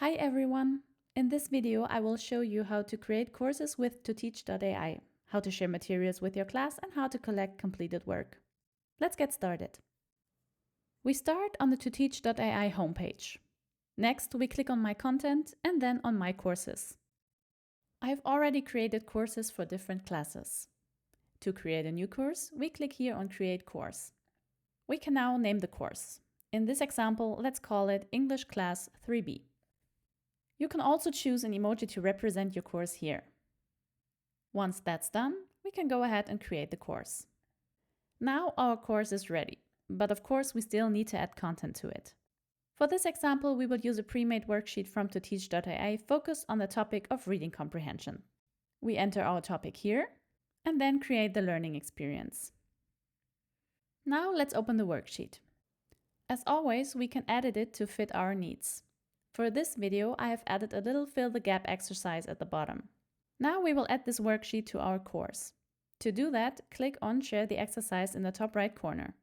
Hi everyone! In this video, I will show you how to create courses with TO-TEACH.AI, how to share materials with your class, and how to collect completed work. Let's get started. We start on the TO-TEACH.AI homepage. Next, we click on My Content and then on My Courses. I have already created courses for different classes. To create a new course, we click here on Create Course. We can now name the course. In this example, let's call it English Class 3B. You can also choose an emoji to represent your course here. Once that's done, we can go ahead and create the course. Now our course is ready, but of course we still need to add content to it. For this example, we will use a pre-made worksheet from TO-TEACH.AI focused on the topic of reading comprehension. We enter our topic here and then create the learning experience. Now let's open the worksheet. As always, we can edit it to fit our needs. For this video, I have added a little fill the gap exercise at the bottom. Now we will add this worksheet to our course. To do that, click on Share the exercise in the top right corner.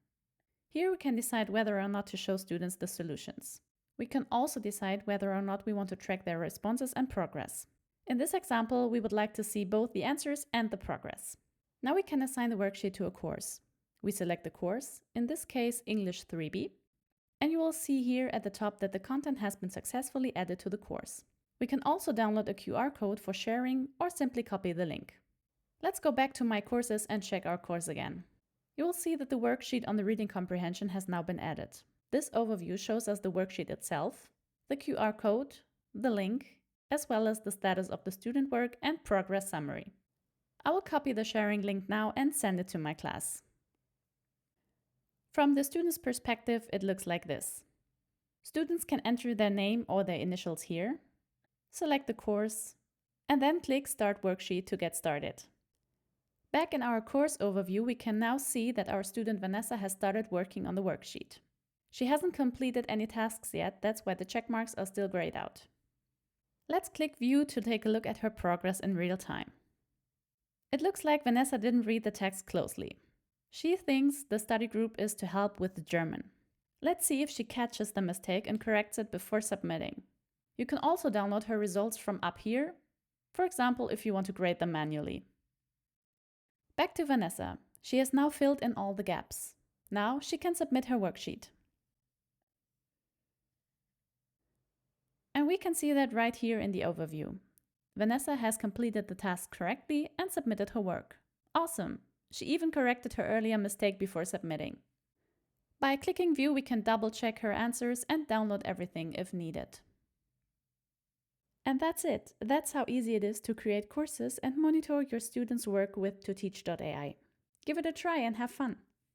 Here we can decide whether or not to show students the solutions. We can also decide whether or not we want to track their responses and progress. In this example, we would like to see both the answers and the progress. Now we can assign the worksheet to a course. We select the course, in this case English 3B, and you will see here at the top that the content has been successfully added to the course. We can also download a QR code for sharing or simply copy the link. Let's go back to My Courses and check our course again. You will see that the worksheet on the reading comprehension has now been added. This overview shows us the worksheet itself, the QR code, the link, as well as the status of the student work and progress summary. I will copy the sharing link now and send it to my class. From the student's perspective, it looks like this. Students can enter their name or their initials here, select the course, and then click Start Worksheet to get started. Back in our course overview, we can now see that our student Vanessa has started working on the worksheet. She hasn't completed any tasks yet, that's why the check marks are still grayed out. Let's click View to take a look at her progress in real time. It looks like Vanessa didn't read the text closely. She thinks the study group is to help with the German. Let's see if she catches the mistake and corrects it before submitting. You can also download her results from up here, for example, if you want to grade them manually. Back to Vanessa. She has now filled in all the gaps. Now she can submit her worksheet. And we can see that right here in the overview. Vanessa has completed the task correctly and submitted her work. Awesome! She even corrected her earlier mistake before submitting. By clicking View, we can double-check her answers and download everything if needed. And that's it. That's how easy it is to create courses and monitor your students' work with TO-TEACH.AI. Give it a try and have fun!